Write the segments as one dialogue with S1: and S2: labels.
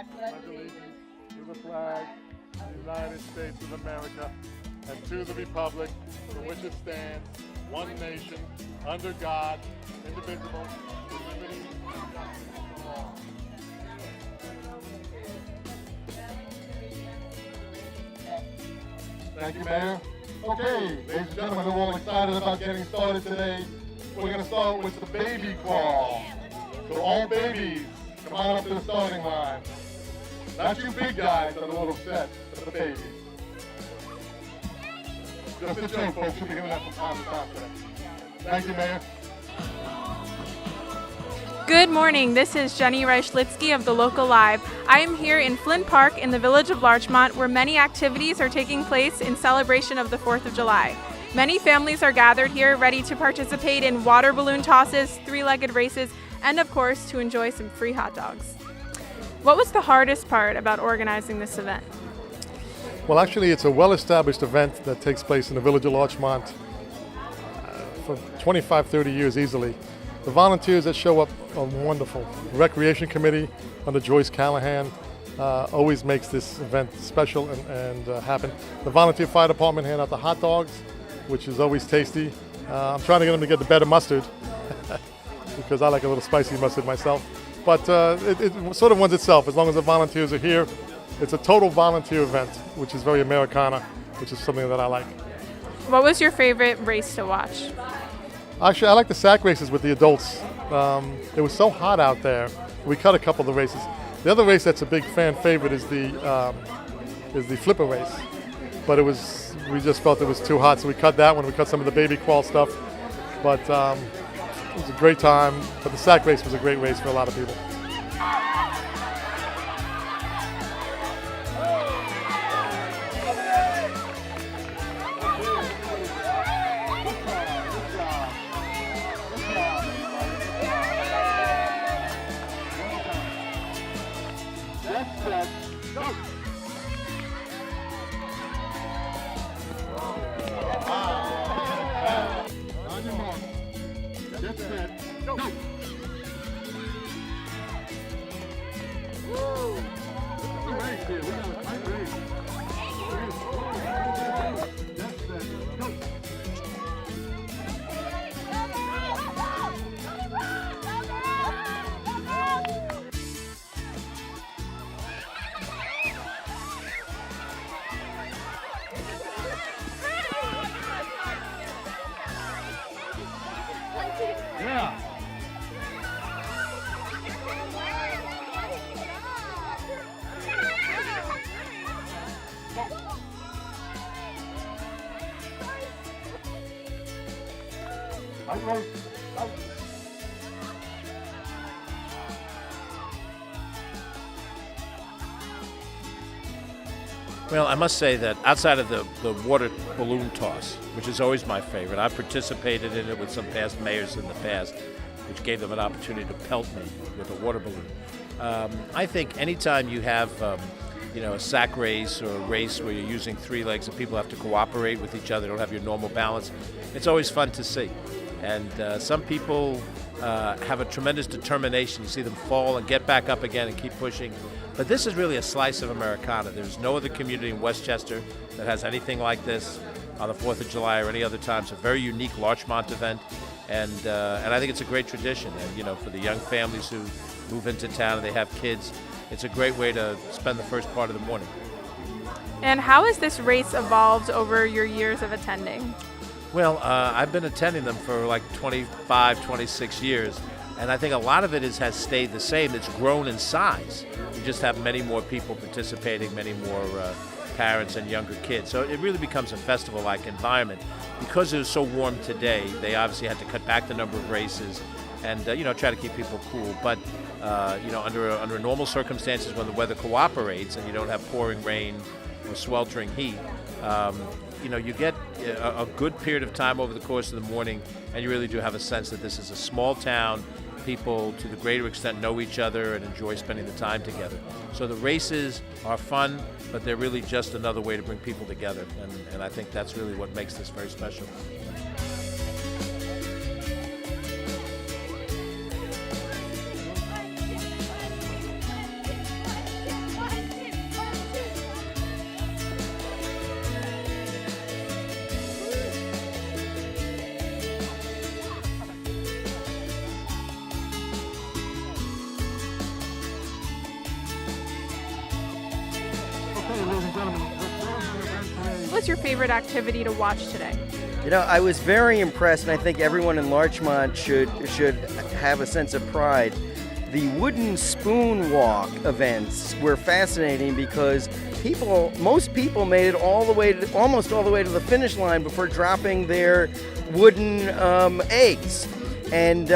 S1: pledge allegiance to the flag of the United States of America and to the republic for which it stands, one nation, under God, indivisible, with liberty and justice for all. Thank you, Mayor. Okay, ladies and gentlemen, we're all excited about getting started today. We're going to start with the baby crawl. So all babies, come on up to the starting line. Not you big guys that are a little upset, but the babies. Just a joke, folks. You'll be hearing that from time to time today. Thank you, Mayor.
S2: Good morning, this is Jenny Reichlitsky of the Local Live. I am here in Flint Park in the village of Larchmont, where many activities are taking place in celebration of the 4th of July. Many families are gathered here ready to participate in water balloon tosses, three-legged races, and of course to enjoy some free hot dogs. What was the hardest part about organizing this event?
S1: Well, actually, it's a well-established event that takes place in the village of Larchmont for 25, 30 years easily. The volunteers that show up are wonderful. The Recreation Committee under Joyce Callahan always makes this event special and happen. The Volunteer Fire Department hand out the hot dogs, which is always tasty. I'm trying to get them to get the better mustard because I like a little spicy mustard myself. But it sort of runs itself as long as the volunteers are here. It's a total volunteer event, which is very Americana, which is something that I like.
S2: What was your favorite race to watch?
S1: Actually, I like the sack races with the adults. It was so hot out there. We cut a couple of the races. The other race that's a big fan favorite is the flipper race. But we just felt it was too hot, so we cut that one. We cut some of the baby crawl stuff. But it was a great time. But the sack race was a great race for a lot of people. Yeah.
S3: Well, I must say that outside of the water balloon toss, which is always my favorite, I've participated in it with some past mayors in the past, which gave them an opportunity to pelt me with a water balloon. I think anytime you have a sack race or a race where you're using three legs and people have to cooperate with each other, don't have your normal balance, it's always fun to see. And some people have a tremendous determination. You see them fall and get back up again and keep pushing. But this is really a slice of Americana. There's no other community in Westchester that has anything like this on the 4th of July or any other time. It's a very unique Larchmont event, and I think it's a great tradition. And for the young families who move into town and they have kids, it's a great way to spend the first part of the morning.
S2: And how has this race evolved over your years of attending?
S3: Well, I've been attending them for like 25, 26 years, and I think a lot of it has stayed the same. It's grown in size. You just have many more people participating, many more parents and younger kids. So it really becomes a festival-like environment. Because it was so warm today, they obviously had to cut back the number of races and try to keep people cool. But under normal circumstances, when the weather cooperates and you don't have pouring rain or sweltering heat, you get a good period of time over the course of the morning, and you really do have a sense that this is a small town. People, to the greater extent, know each other and enjoy spending the time together. So the races are fun, but they're really just another way to bring people together, and I think that's really what makes this very special.
S2: What's your favorite activity to watch today?
S4: You know, I was very impressed, and I think everyone in Larchmont should have a sense of pride. The wooden spoon walk events were fascinating because most people made it almost all the way to the finish line before dropping their wooden eggs. And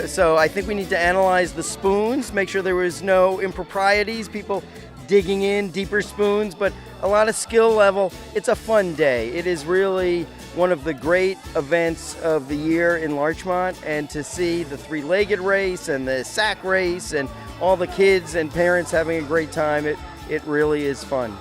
S4: so I think we need to analyze the spoons, make sure there was no improprieties, people digging in deeper spoons, but a lot of skill level. It's a fun day. It is really one of the great events of the year in Larchmont, and to see the three-legged race and the sack race and all the kids and parents having a great time, it really is fun.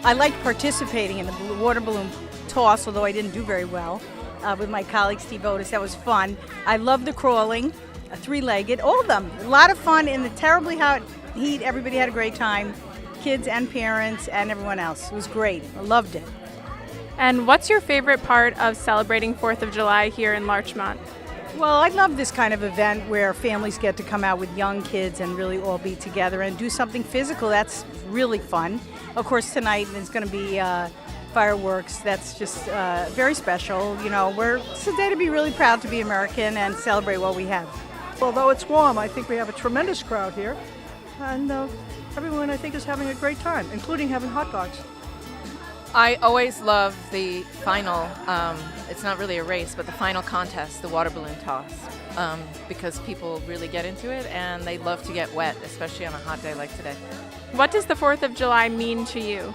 S5: I liked participating in the water balloon toss, although I didn't do very well, with my colleague Steve Otis. That was fun. I loved the crawling, three-legged, all of them. A lot of fun in the terribly hot heat. Everybody had a great time, kids and parents and everyone else. It was great. I loved it.
S2: And what's your favorite part of celebrating 4th of July here in Larchmont?
S5: Well, I love this kind of event where families get to come out with young kids and really all be together and do something physical. That's really fun. Of course, tonight there's going to be fireworks. That's just very special. You know, it's a day to be really proud to be American and celebrate what we have.
S6: Although it's warm, I think we have a tremendous crowd here. And everyone, I think, is having a great time, including having hot dogs.
S7: I always love the final, it's not really a race, but the final contest, the water balloon toss, because people really get into it and they love to get wet, especially on a hot day like today.
S2: What does the 4th of July mean to you?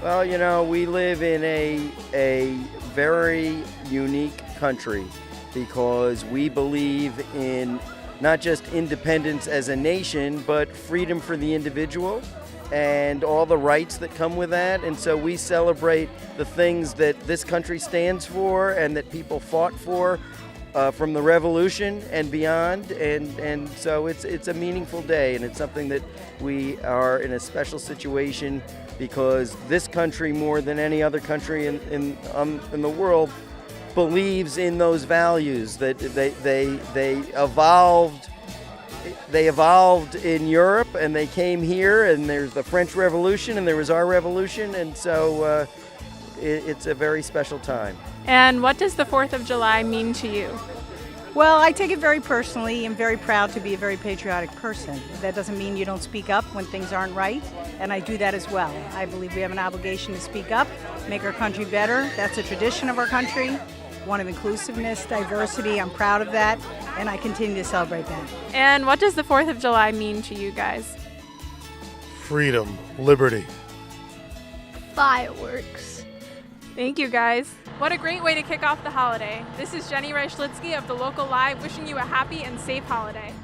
S4: Well, you know, we live in a very unique country because we believe in not just independence as a nation, but freedom for the individual and all the rights that come with that. And so we celebrate the things that this country stands for and that people fought for from the Revolution and beyond. And so it's a meaningful day, and it's something that we are in a special situation because this country, more than any other country in the world, believes in those values that they evolved. They evolved in Europe and they came here, and there's the French Revolution and there was our revolution, and so it's a very special time.
S2: And what does the 4th of July mean to you?
S5: Well, I take it very personally. I'm very proud to be a very patriotic person. That doesn't mean you don't speak up when things aren't right, and I do that as well. I believe we have an obligation to speak up, make our country better. That's a tradition of our country, one of inclusiveness, diversity. I'm proud of that, and I continue to celebrate that.
S2: And what does the 4th of July mean to you guys?
S1: Freedom, liberty.
S2: Fireworks. Thank you, guys. What a great way to kick off the holiday. This is Jenny Reich-Schlitzky of The Local Live wishing you a happy and safe holiday.